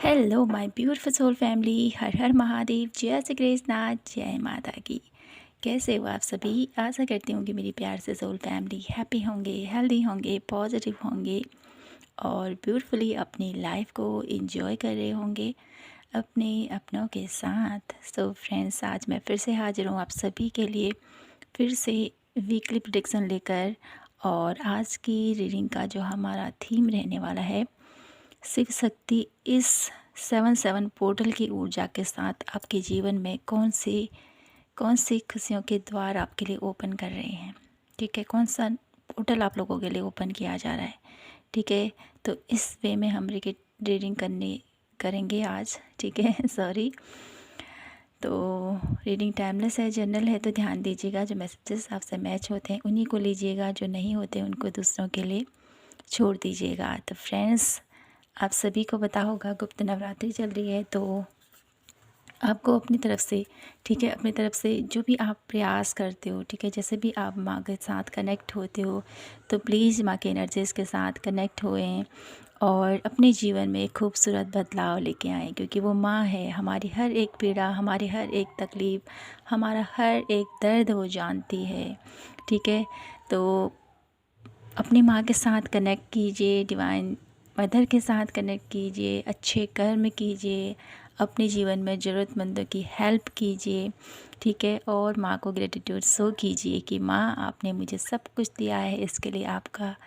Hello my beautiful soul family, हर हर महादेव, जय श्री कृष्णा, जय माता की। कैसे हो आप सभी? आशा करती हूँ कि मेरी प्यार से सोल फैमिली हैप्पी होंगे, हेल्दी होंगे, पॉजिटिव होंगे और ब्यूटीफुली अपनी लाइफ को एंजॉय कर रहे होंगे अपने अपनों के साथ। सो फ्रेंड्स, आज मैं फिर से हाजिर हूँ आप सभी के लिए, फिर से वीकली प्रेडिक्शन लेकर। और आज की रीडिंग का जो हमारा थीम रहने वाला है, शिव शक्ति इस 7-7 पोर्टल की ऊर्जा के साथ आपके जीवन में कौन सी खुशियों के द्वार आपके लिए ओपन कर रहे हैं। ठीक है, कौन सा पोर्टल आप लोगों के लिए ओपन किया जा रहा है। ठीक है, तो इस वे में हम रीडिंग करेंगे आज। ठीक है सॉरी। तो रीडिंग टाइमलेस है, जनरल है, तो ध्यान दीजिएगा। जो मैसेजेस आपसे मैच होते हैं उन्हीं को लीजिएगा, जो नहीं होते उनको दूसरों के लिए छोड़ दीजिएगा। तो फ्रेंड्स, आप सभी को पता होगा गुप्त नवरात्रि चल रही है, तो आपको अपनी तरफ से, ठीक है, अपनी तरफ से जो भी आप प्रयास करते हो, ठीक है, जैसे भी आप माँ के साथ कनेक्ट होते हो, तो प्लीज़ माँ के एनर्जीज़ के साथ कनेक्ट होएं और अपने जीवन में एक खूबसूरत बदलाव लेके आएँ, क्योंकि वो माँ है। हमारी हर एक पीड़ा, हमारी हर एक तकलीफ़, हमारा हर एक दर्द वो जानती है। ठीक है, तो अपनी माँ के साथ कनेक्ट कीजिए, डिवाइन मदर के साथ कनेक्ट कीजिए, अच्छे कर्म कीजिए, अपने जीवन में ज़रूरतमंदों की हेल्प कीजिए। ठीक है, और माँ को ग्रेटिट्यूड शो कीजिए कि माँ, आपने मुझे सब कुछ दिया है, इसके लिए आपका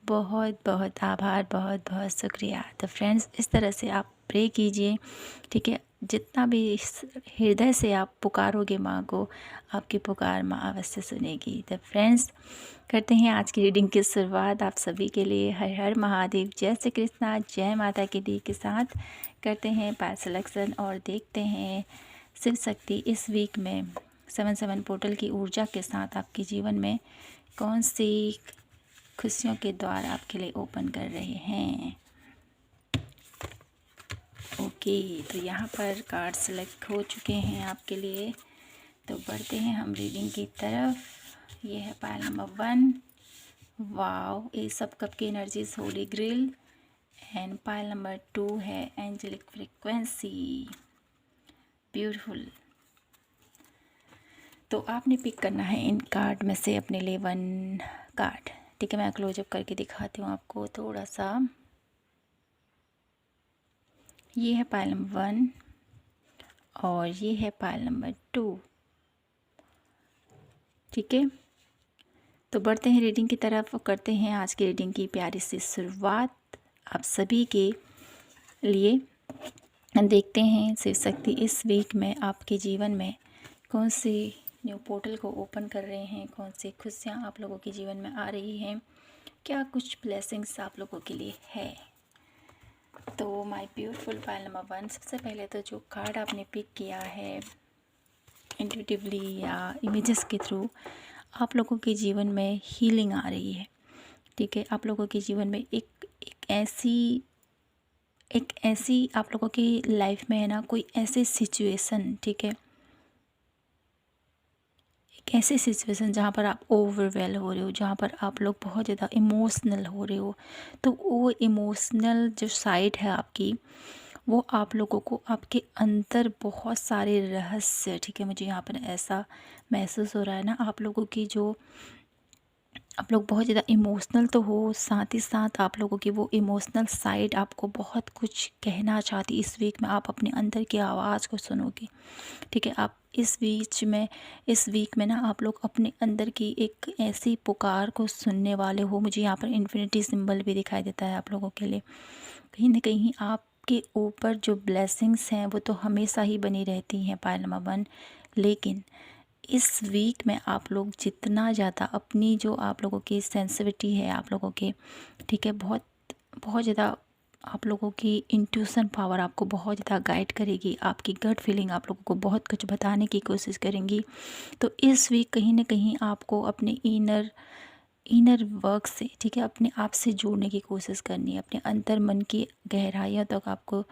बहुत बहुत आभार, बहुत बहुत शुक्रिया। तो फ्रेंड्स, इस तरह से आप प्रे कीजिए। ठीक है, जितना भी हृदय से आप पुकारोगे माँ को, आपकी पुकार माँ अवश्य सुनेगी। तो फ्रेंड्स, करते हैं आज की रीडिंग की शुरुआत। आप सभी के लिए हर हर महादेव, जय श्री कृष्णा, जय माता की दी के साथ करते हैं पार सिलेक्शन और देखते हैं शिव शक्ति इस वीक में 7-7 पोर्टल की ऊर्जा के साथ आपके जीवन में कौन सी खुशियों के द्वार आपके लिए ओपन कर रहे हैं। ओके, तो यहाँ पर कार्ड सेलेक्ट हो चुके हैं आपके लिए, तो बढ़ते हैं हम रीडिंग की तरफ। ये है पायल नंबर 1। वाव, ये सब कप की energies Holi grill. And pile number 2 है एंजेलिक फ्रीक्वेंसी। ब्यूटीफुल। तो आपने पिक करना है इन कार्ड में से अपने लिए 1 कार्ड। ठीक है, मैं क्लोजअप करके दिखाती हूँ आपको थोड़ा सा। ये है पायल नंबर 1 और ये है पायल नंबर 2। ठीक है, तो बढ़ते हैं रीडिंग की तरफ और करते हैं आज की रीडिंग की प्यारी सी शुरुआत आप सभी के लिए। देखते हैं शिव शक्ति इस वीक में आपके जीवन में कौन सी न्यू पोर्टल को ओपन कर रहे हैं, कौन सी खुशियाँ आप लोगों के जीवन में आ रही हैं, क्या कुछ ब्लेसिंग्स आप लोगों के लिए है। तो माय ब्यूटीफुल पायल नंबर 1, सबसे पहले तो जो कार्ड आपने पिक किया है इंट्यूटिवली या इमेजेस के थ्रू, आप लोगों के जीवन में हीलिंग आ रही है। ठीक है, आप लोगों के जीवन में एक ऐसी आप लोगों की लाइफ में है ना, कोई ऐसी सिचुएशन, ठीक है, एक ऐसी सिचुएशन जहाँ पर आप ओवरवेल हो रहे हो, जहाँ पर आप लोग बहुत ज़्यादा इमोशनल हो रहे हो। तो वो इमोशनल जो साइड है आपकी, वो आप लोगों को आपके अंदर बहुत सारे रहस्य, ठीक है, मुझे यहाँ पर ऐसा महसूस हो रहा है ना, आप लोगों की जो आप लोग बहुत ज़्यादा इमोशनल तो हो, साथ ही साथ आप लोगों की वो इमोशनल साइड आपको बहुत कुछ कहना चाहती। इस वीक में आप अपने अंदर की आवाज़ को सुनोगे। ठीक है, आप इस वीक में ना आप लोग अपने अंदर की एक ऐसी पुकार को सुनने वाले हो। मुझे यहाँ पर इन्फिनिटी सिंबल भी दिखाई देता है आप लोगों के लिए। कहीं ना कहीं आपके ऊपर जो ब्लेसिंग्स हैं वो तो हमेशा ही बनी रहती हैं पायल नंबर 1, लेकिन इस वीक में आप लोग जितना ज़्यादा अपनी जो आप लोगों की सेंसिटिविटी है आप लोगों के, ठीक है, बहुत बहुत ज़्यादा आप लोगों की इंट्यूशन पावर आपको बहुत ज़्यादा गाइड करेगी। आपकी गट फीलिंग आप लोगों को बहुत कुछ बताने की कोशिश करेंगी। तो इस वीक कहीं ना कहीं आपको अपने इनर वर्क से, ठीक है, अपने आप से जुड़ने की कोशिश करनी है। अपने अंतर मन की गहराइयों तक आपको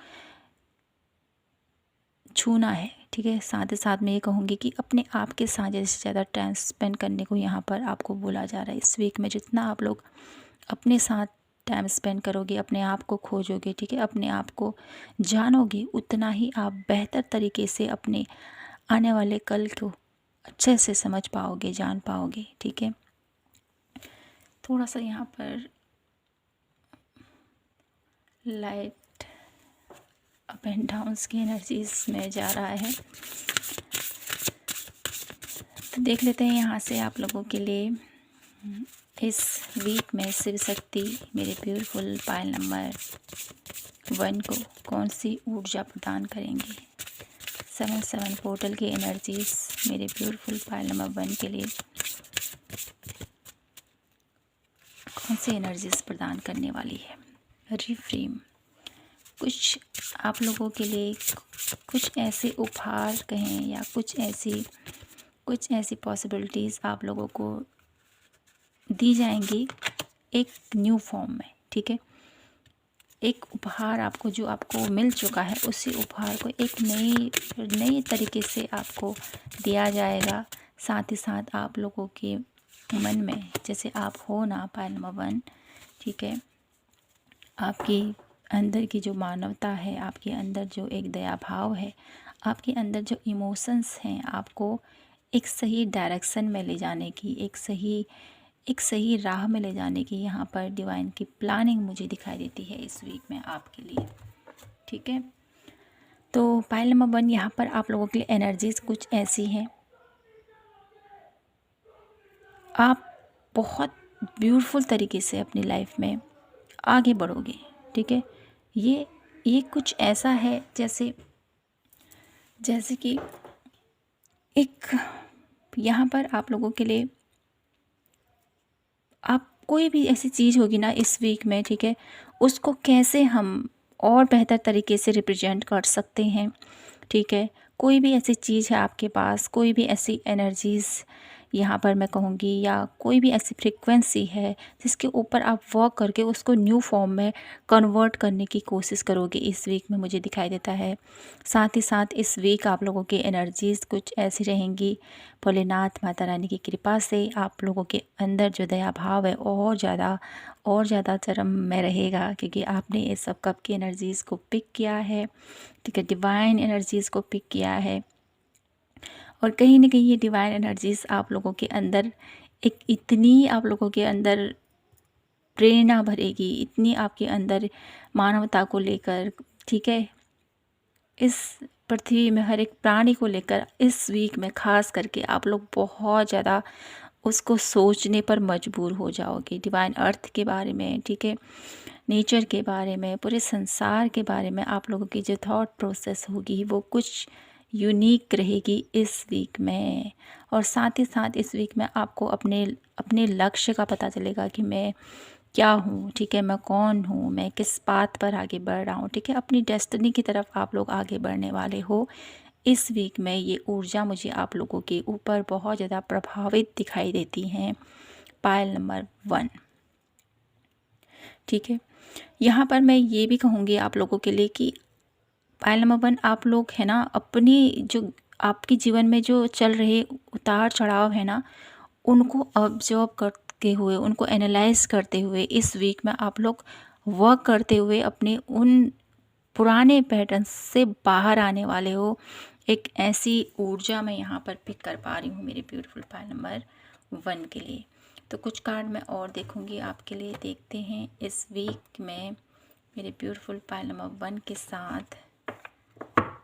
छूना है। ठीक है, साथ ही साथ मैं ये कहूँगी कि अपने आप के साथ ज़्यादा से ज़्यादा टाइम स्पेंड करने को यहाँ पर आपको बोला जा रहा है। इस वीक में जितना आप लोग अपने साथ टाइम स्पेंड करोगे, अपने आप को खोजोगे, ठीक है, अपने आप को जानोगे, उतना ही आप बेहतर तरीके से अपने आने वाले कल को अच्छे से समझ पाओगे, जान पाओगे, ठीक है। थोड़ा सा यहाँ पर लाइट अप एंड डाउन्स की एनर्जीज में जा रहा है, तो देख लेते हैं यहाँ से आप लोगों के लिए इस वीक में शिव शक्ति मेरे ब्यूटीफुल पायल नंबर 1 को कौन सी ऊर्जा प्रदान करेंगे। 7 पोर्टल की एनर्जीज मेरे ब्यूटीफुल पायल नंबर 1 के लिए कौन सी एनर्जीज प्रदान करने वाली है। रिफ्रेम, कुछ आप लोगों के लिए कुछ ऐसे उपहार कहें या कुछ ऐसी पॉसिबिलिटीज़ आप लोगों को दी जाएंगी एक न्यू फॉर्म में, ठीक है। एक उपहार आपको जो आपको मिल चुका है, उसी उपहार को एक नई तरीके से आपको दिया जाएगा। साथ ही साथ आप लोगों के मन में, जैसे आप हो ना पायल नंबर 1, ठीक है, आपकी अंदर की जो मानवता है, आपके अंदर जो एक दया भाव है, आपके अंदर जो इमोशंस हैं, आपको एक सही डायरेक्शन में ले जाने की, एक सही राह में ले जाने की यहाँ पर डिवाइन की प्लानिंग मुझे दिखाई देती है इस वीक में आपके लिए, ठीक है। तो पायल नंबर 1 यहाँ पर आप लोगों के लिए एनर्जीज कुछ ऐसी हैं, आप बहुत ब्यूटीफुल तरीके से अपनी लाइफ में आगे बढ़ोगे, ठीक है। ये कुछ ऐसा है जैसे कि एक यहाँ पर आप लोगों के लिए आप कोई भी ऐसी चीज़ होगी ना इस वीक में, ठीक है, उसको कैसे हम और बेहतर तरीके से रिप्रेजेंट कर सकते हैं, ठीक है। कोई भी ऐसी चीज़ है आपके पास, कोई भी ऐसी एनर्जीज़ यहाँ पर मैं कहूँगी, या कोई भी ऐसी फ्रीक्वेंसी है जिसके ऊपर आप वर्क करके उसको न्यू फॉर्म में कन्वर्ट करने की कोशिश करोगे, इस वीक में मुझे दिखाई देता है। साथ ही साथ इस वीक आप लोगों की एनर्जीज़ कुछ ऐसी रहेंगी, भोलेनाथ माता रानी की कृपा से आप लोगों के अंदर जो दया भाव है और ज़्यादा चरम में रहेगा, क्योंकि आपने ये सब कब की एनर्जीज़ को पिक किया है, ठीक है, डिवाइन एनर्जीज़ को पिक किया है। और कहीं ना कहीं ये डिवाइन एनर्जीज़ आप लोगों के अंदर इतनी आप लोगों के अंदर प्रेरणा भरेगी, इतनी आपके अंदर मानवता को लेकर, ठीक है, इस पृथ्वी में हर एक प्राणी को लेकर इस वीक में खास करके आप लोग बहुत ज़्यादा उसको सोचने पर मजबूर हो जाओगे, डिवाइन अर्थ के बारे में, ठीक है, नेचर के बारे में, पूरे संसार के बारे में आप लोगों की जो थॉट प्रोसेस होगी वो कुछ यूनिक रहेगी इस वीक में। और साथ ही साथ इस वीक में आपको अपने लक्ष्य का पता चलेगा कि मैं क्या हूँ, ठीक है, मैं कौन हूँ, मैं किस बात पर आगे बढ़ रहा हूँ, ठीक है, अपनी डेस्टिनी की तरफ आप लोग आगे बढ़ने वाले हो। इस वीक में ये ऊर्जा मुझे आप लोगों के ऊपर बहुत ज़्यादा प्रभावित दिखाई देती हैं, पायल नंबर 1, ठीक है। यहाँ पर मैं ये भी कहूँगी आप लोगों के लिए कि पायल नंबर 1 आप लोग है ना, अपनी जो आपके जीवन में जो चल रहे उतार चढ़ाव है ना, उनको ऑब्जर्व करते हुए, उनको एनालाइज करते हुए इस वीक में आप लोग वर्क करते हुए अपने उन पुराने पैटर्न से बाहर आने वाले हो। एक ऐसी ऊर्जा मैं यहाँ पर पिक कर पा रही हूँ मेरे ब्यूटीफुल पायल नंबर 1 के लिए। तो कुछ कार्ड मैं और देखूँगी आपके लिए, देखते हैं इस वीक में मेरे ब्यूटीफुल पायल नंबर 1 के साथ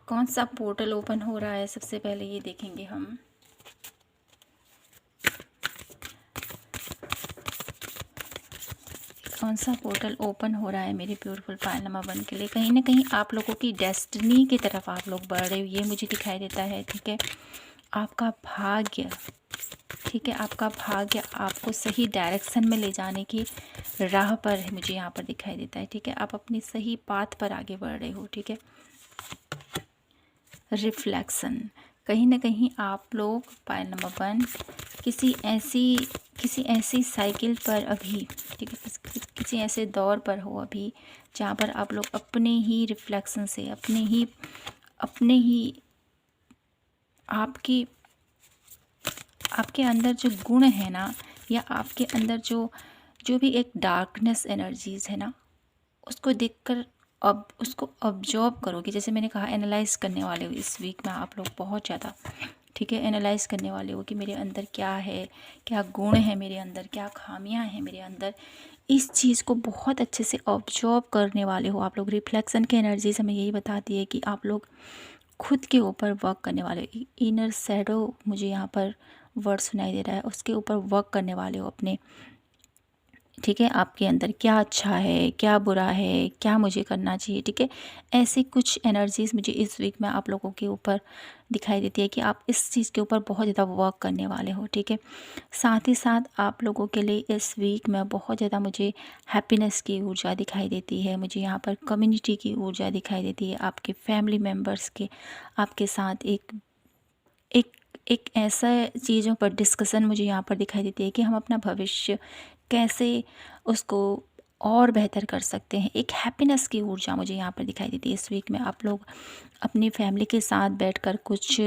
कौन सा पोर्टल ओपन हो रहा है। सबसे पहले ये देखेंगे हम, कौन सा पोर्टल ओपन हो रहा है मेरे ब्यूटीफुल पायल नंबर 1 के लिए। कहीं ना कहीं आप लोगों की डेस्टिनी की तरफ आप लोग बढ़ रहे हो, ये मुझे दिखाई देता है, ठीक है। आपका भाग्य, ठीक है, आपका भाग्य आपको सही डायरेक्शन में ले जाने की राह पर है, मुझे यहाँ पर दिखाई देता है, ठीक है। आप अपनी सही पाथ पर आगे बढ़ रहे हो, ठीक है। रिफ्लेक्शन, कहीं ना कहीं आप लोग पायल नंबर 1 किसी ऐसी साइकिल पर अभी, ठीक है, किसी ऐसे दौर पर हो अभी जहाँ पर आप लोग अपने ही रिफ्लेक्शन से, अपने ही आपके अंदर जो गुण है ना, या आपके अंदर जो जो भी एक डार्कनेस एनर्जीज़ है ना, उसको देखकर अब उसको ऑब्जर्व करोगे। जैसे मैंने कहा, एनालाइज़ करने वाले हो इस वीक में आप लोग बहुत ज़्यादा, ठीक है। एनालाइज़ करने वाले हो कि मेरे अंदर क्या है, क्या गुण है मेरे अंदर, क्या खामियां हैं मेरे अंदर। इस चीज़ को बहुत अच्छे से ऑब्जर्व करने वाले हो आप लोग। रिफ्लेक्शन की एनर्जीज हमें यही बताती है कि आप लोग खुद के ऊपर वर्क करने वाले हो। इनर शैडो मुझे यहाँ पर वर्ड सुनाई दे रहा है, उसके ऊपर वर्क करने वाले हो अपने, ठीक है। आपके अंदर क्या अच्छा है, क्या बुरा है, क्या मुझे करना चाहिए, ठीक है। ऐसी कुछ एनर्जीज़ मुझे इस वीक में आप लोगों के ऊपर दिखाई देती है कि आप इस चीज़ के ऊपर बहुत ज़्यादा वर्क करने वाले हो, ठीक है। साथ ही साथ आप लोगों के लिए इस वीक में बहुत ज़्यादा मुझे हैप्पीनेस की ऊर्जा दिखाई देती है। मुझे यहाँ पर कम्युनिटी की ऊर्जा दिखाई देती है, आपके फैमिली मेम्बर्स के आपके साथ एक एक ऐसा चीज़ों पर डिस्कशन मुझे यहाँ पर दिखाई देती है कि हम अपना भविष्य कैसे उसको और बेहतर कर सकते हैं। एक हैप्पीनेस की ऊर्जा मुझे यहाँ पर दिखाई देती है। इस वीक में आप लोग अपनी फैमिली के साथ बैठकर कुछ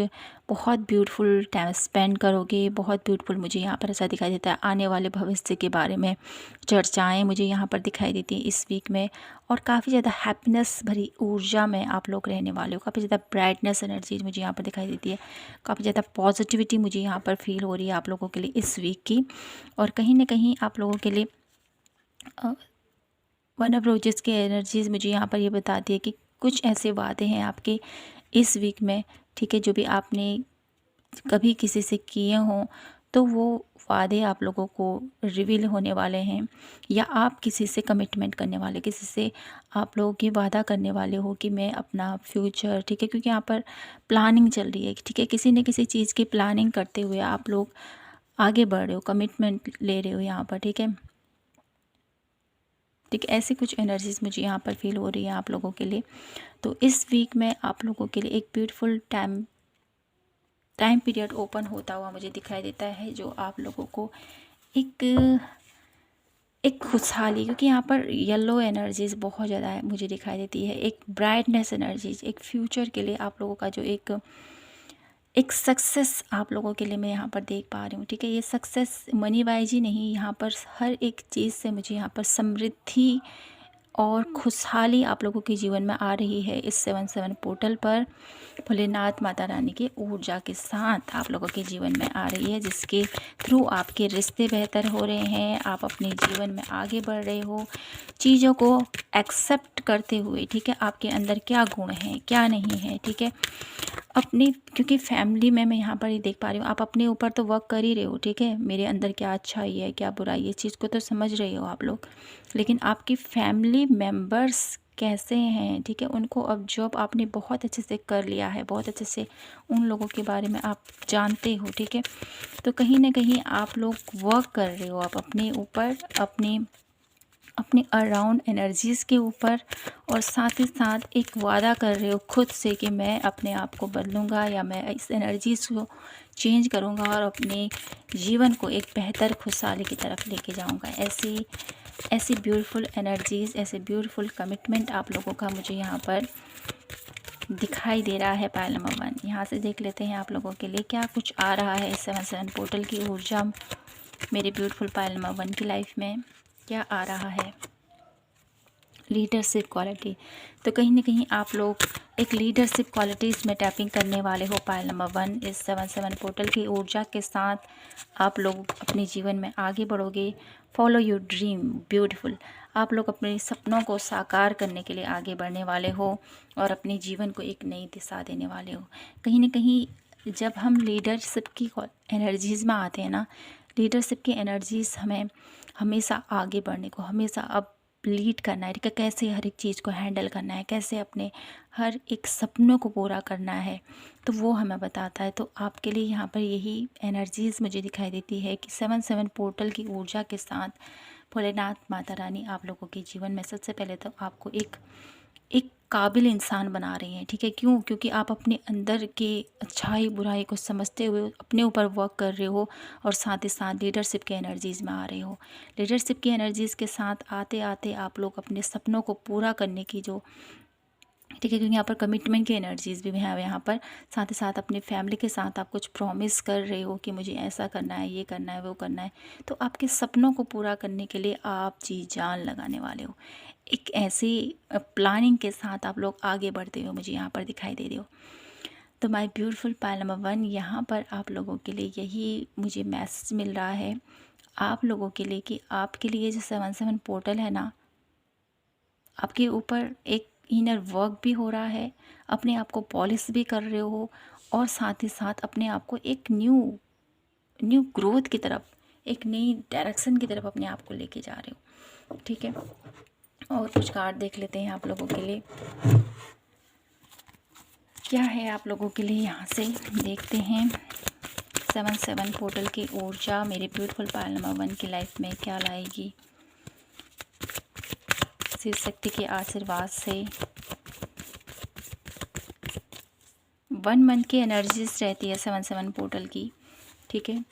बहुत ब्यूटीफुल टाइम स्पेंड करोगे। बहुत ब्यूटीफुल मुझे यहाँ पर ऐसा दिखाई देता है। आने वाले भविष्य के बारे में चर्चाएं मुझे यहाँ पर दिखाई देती हैं इस वीक में, और काफ़ी ज़्यादा हैप्पीनेस भरी ऊर्जा में आप लोग रहने वाले हो। काफ़ी ज़्यादा ब्राइटनेस एनर्जी मुझे यहाँ पर दिखाई देती है। काफ़ी ज़्यादा पॉजिटिविटी मुझे यहाँ पर फील हो रही है आप लोगों के लिए इस वीक की। और कहीं ना कहीं आप लोगों के लिए वन ऑफ रोजेस की एनर्जीज़ मुझे यहाँ पर ये बताती है कि कुछ ऐसे वादे हैं आपके इस वीक में, ठीक है, जो भी आपने कभी किसी से किए हों, तो वो वादे आप लोगों को रिवील होने वाले हैं। या आप किसी से कमिटमेंट करने वाले, किसी से आप लोग ये वादा करने वाले हो कि मैं अपना फ्यूचर, ठीक है, क्योंकि यहाँ पर प्लानिंग चल रही है, ठीक है। किसी न किसी चीज़ की प्लानिंग करते हुए आप लोग आगे बढ़ रहे हो, कमिटमेंट ले रहे हो यहाँ पर, ठीक है। ठीक, ऐसी कुछ एनर्जीज़ मुझे यहाँ पर फील हो रही है आप लोगों के लिए। तो इस वीक में आप लोगों के लिए एक ब्यूटीफुल टाइम पीरियड ओपन होता हुआ मुझे दिखाई देता है, जो आप लोगों को एक एक खुशहाली, क्योंकि यहाँ पर येलो एनर्जीज़ बहुत ज़्यादा है मुझे दिखाई देती है। एक ब्राइटनेस एनर्जीज, एक फ्यूचर के लिए आप लोगों का जो एक सक्सेस आप लोगों के लिए मैं यहाँ पर देख पा रही हूँ, ठीक है। ये सक्सेस मनी वाइज ही नहीं, यहाँ पर हर एक चीज़ से मुझे यहाँ पर समृद्धि और खुशहाली आप लोगों के जीवन में आ रही है। इस 7/7 पोर्टल पर भोलेनाथ माता रानी की ऊर्जा के साथ आप लोगों के जीवन में आ रही है, जिसके थ्रू आपके रिश्ते बेहतर हो रहे हैं। आप अपने जीवन में आगे बढ़ रहे हो, चीज़ों को एक्सेप्ट करते हुए, ठीक है। आपके अंदर क्या गुण हैं, क्या नहीं है, ठीक है। अपनी, क्योंकि फैमिली में मैं यहाँ पर ही देख पा रही हूँ, आप अपने ऊपर तो वर्क कर ही रहे हो, ठीक है। मेरे अंदर क्या अच्छाई है, क्या बुराई है, इस चीज़ को तो समझ रहे हो आप लोग। लेकिन आपकी फैमिली मेम्बर्स कैसे हैं, ठीक है, उनको ऑब्जर्व आपने बहुत अच्छे से कर लिया है, बहुत अच्छे से उन लोगों के बारे में आप जानते हो, ठीक है। तो कहीं ना कहीं आप लोग वर्क कर रहे हो, आप अपने ऊपर, अपने अराउंड एनर्जीज़ के ऊपर, और साथ ही साथ एक वादा कर रहे हो खुद से कि मैं अपने आप को बदलूँगा, या मैं इस एनर्जीज़ को चेंज करूँगा और अपने जीवन को एक बेहतर खुशहाली की तरफ लेके जाऊँगा। ऐसी ब्यूटीफुल एनर्जीज़, ऐसे ब्यूटीफुल कमिटमेंट आप लोगों का मुझे यहाँ पर दिखाई दे रहा है। पायल नंबर 1 यहाँ से देख लेते हैं आप लोगों के लिए क्या कुछ आ रहा है। 7/7 पोर्टल की ऊर्जा मेरे ब्यूटीफुल पायल नंबर 1 की लाइफ में क्या आ रहा है। लीडरशिप क्वालिटी, तो कहीं ना कहीं आप लोग एक लीडरशिप क्वालिटीज़ में टैपिंग करने वाले हो। पायल नंबर 1 इस 7/7 पोर्टल की ऊर्जा के साथ आप लोग अपने जीवन में आगे बढ़ोगे। फॉलो योर ड्रीम, ब्यूटीफुल, आप लोग अपने सपनों को साकार करने के लिए आगे बढ़ने वाले हो और अपने जीवन को एक नई दिशा देने वाले हो। कहीं ना कहीं जब हम लीडरशिप की एनर्जीज़ में आते हैं ना, लीडरशिप की एनर्जीज़ हमें हमेशा आगे बढ़ने को, हमेशा अब लीड करना है, ठीक है, कैसे हर एक चीज़ को हैंडल करना है, कैसे अपने हर एक सपनों को पूरा करना है, तो वो हमें बताता है। तो आपके लिए यहाँ पर यही एनर्जीज़ मुझे दिखाई देती है कि 7/7 पोर्टल की ऊर्जा के साथ भोलेनाथ माता रानी आप लोगों के जीवन में सबसे पहले तो आपको एक काबिल इंसान बना रही हैं, ठीक है। क्यों? क्योंकि आप अपने अंदर की अच्छाई बुराई को समझते हुए अपने ऊपर वर्क कर रहे हो, और साथ ही साथ लीडरशिप के एनर्जीज़ में आ रहे हो। लीडरशिप की एनर्जीज़ के साथ आते आते आप लोग अपने सपनों को पूरा करने की जो ठीक है, क्योंकि यहाँ पर कमिटमेंट की एनर्जीज भी हैं यहाँ पर। साथ ही साथ अपने फैमिली के साथ आप कुछ प्रॉमिस कर रहे हो कि मुझे ऐसा करना है, ये करना है, वो करना है। तो आपके सपनों को पूरा करने के लिए आप जी जान लगाने वाले हो। एक ऐसी प्लानिंग के साथ आप लोग आगे बढ़ते हो, मुझे यहाँ पर दिखाई दे रहे हो। तो माय ब्यूटीफुल पायल नंबर 1, यहाँ पर आप लोगों के लिए यही मुझे मैसेज मिल रहा है आप लोगों के लिए कि आपके लिए जो 7/7 पोर्टल है ना, आपके ऊपर एक इनर वर्क भी हो रहा है, अपने आप को पॉलिश भी कर रहे हो, और साथ ही साथ अपने आप को एक न्यू न्यू ग्रोथ की तरफ, एक नई डायरेक्शन की तरफ अपने आप को लेके जा रहे हो। ठीक है, और कुछ कार्ड देख लेते हैं आप लोगों के लिए क्या है। आप लोगों के लिए यहाँ से देखते हैं 7/7 पोर्टल की ऊर्जा मेरे ब्यूटीफुल पायल नंबर 1 की लाइफ में क्या लाएगी। शिव शक्ति के आशीर्वाद से 1 मंथ की एनर्जीज रहती है 7/7 पोर्टल की। ठीक है,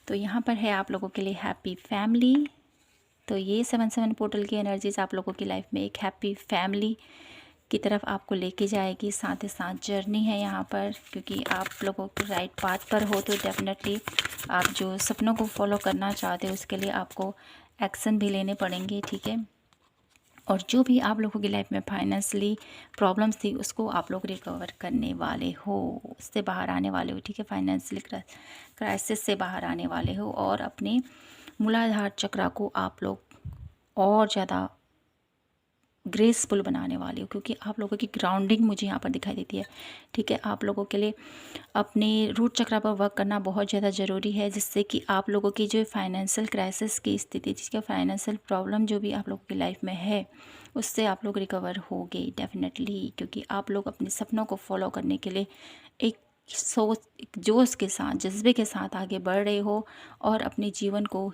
तो यहाँ पर है आप लोगों के लिए हैप्पी फैमिली। तो ये 7/7 पोर्टल की एनर्जीज आप लोगों की लाइफ में एक हैप्पी फैमिली की तरफ आपको लेके जाएगी। साथ ही साथ जर्नी है यहाँ पर, क्योंकि आप लोगों को राइट पाथ पर हो, तो डेफिनेटली आप जो सपनों को फॉलो करना चाहते हो उसके लिए आपको एक्शन भी लेने पड़ेंगे। ठीक है, और जो भी आप लोगों की लाइफ में फाइनेंशियली प्रॉब्लम्स थी उसको आप लोग रिकवर करने वाले हो, उससे बाहर आने वाले हो। ठीक है, फाइनेंशियली क्राइसिस से बाहर आने वाले हो, और अपने मूलाधार चक्र को आप लोग और ज़्यादा ग्रेसफुल बनाने वाले हो, क्योंकि आप लोगों की ग्राउंडिंग मुझे यहाँ पर दिखाई देती है। ठीक है, आप लोगों के लिए अपने रूट चक्र पर वर्क करना बहुत ज़्यादा ज़रूरी है, जिससे कि आप लोगों की जो फाइनेंशियल क्राइसिस की स्थिति, जिसका फाइनेंशियल प्रॉब्लम जो भी आप लोगों की लाइफ में है, उससे आप लोग रिकवर होगे डेफिनेटली, क्योंकि आप लोग अपने सपनों को फॉलो करने के लिए एक सोच, एक जोश के साथ, जज्बे के साथ आगे बढ़ रहे हो, और अपने जीवन को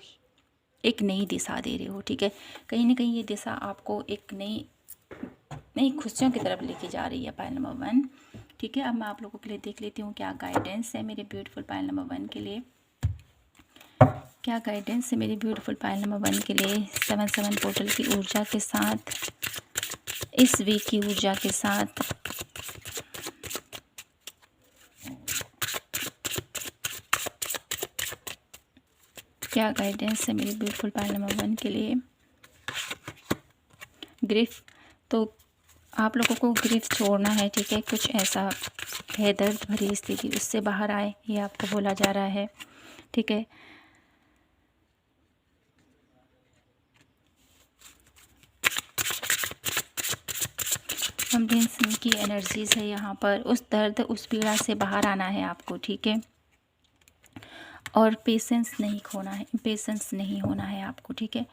एक नई दिशा दे रहे हो। ठीक है, कहीं ना कहीं ये दिशा आपको एक नई नई खुशियों की तरफ लेके जा रही है पायल नंबर 1। ठीक है, अब मैं आप लोगों के लिए देख लेती हूँ क्या गाइडेंस है मेरे ब्यूटीफुल पायल नंबर 1 के लिए। क्या गाइडेंस है मेरी ब्यूटीफुल पायल नंबर 1 के लिए 7/7 पोर्टल की ऊर्जा के साथ, इस वीक की ऊर्जा के साथ। क्या गाइडेंस है मेरी ब्यूटीफुल पायल नंबर 1 के लिए। ग्रीफ, तो आप लोगों को ग्रीफ छोड़ना है। ठीक है, कुछ ऐसा है दर्द भरी स्थिति, उससे बाहर आए, ये आपको बोला जा रहा है। ठीक है, कम्प्लेंसन की एनर्जीज है यहाँ पर, उस दर्द, उस पीड़ा से बाहर आना है आपको। ठीक है, और पेशेंस नहीं खोना है, पेशेंस नहीं होना है आपको। ठीक है,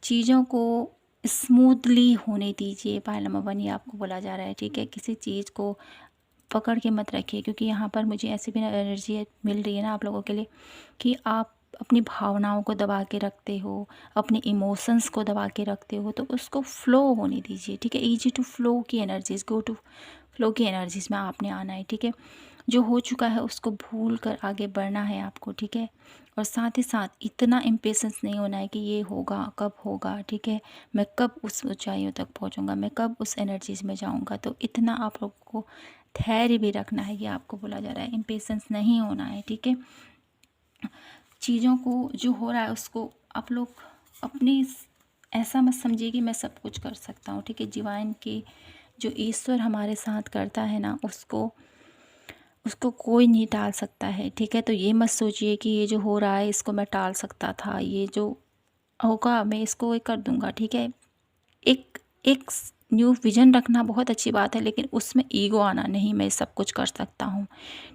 चीज़ों को स्मूथली होने दीजिए पायल नंबर 1, ये आपको बोला जा रहा है। ठीक है, किसी चीज़ को पकड़ के मत रखिए, क्योंकि यहाँ पर मुझे ऐसी भी एनर्जी मिल रही है ना आप लोगों के लिए कि आप अपनी भावनाओं को दबा के रखते हो, अपने इमोशंस को दबा के रखते हो, तो उसको फ्लो होने दीजिए। ठीक है, ईजी टू फ्लो की एनर्जीज, गो टू फ्लो की एनर्जीज में आपने आना है। ठीक है, जो हो चुका है उसको भूल कर आगे बढ़ना है आपको। ठीक है, और साथ ही साथ इतना इम्पेशेंस नहीं होना है कि ये होगा, कब होगा। ठीक है, मैं कब उस ऊंचाइयों तक पहुंचूंगा, मैं कब उस एनर्जीज में जाऊंगा। तो इतना आप लोगों को धैर्य भी रखना है, ये आपको बोला जा रहा है। इम्पेशेंस नहीं होना है। ठीक है, चीज़ों को जो हो रहा है उसको आप लोग अपनी ऐसा मत समझिए कि मैं सब कुछ कर सकता हूँ। ठीक है, डिवाइन के जो ईश्वर हमारे साथ करता है ना, उसको उसको कोई नहीं टाल सकता है। ठीक है, तो ये मत सोचिए कि ये जो हो रहा है इसको मैं टाल सकता था, ये जो होगा मैं इसको ये कर दूंगा। ठीक है, एक एक न्यू विजन रखना बहुत अच्छी बात है, लेकिन उसमें ईगो आना नहीं, मैं सब कुछ कर सकता हूँ।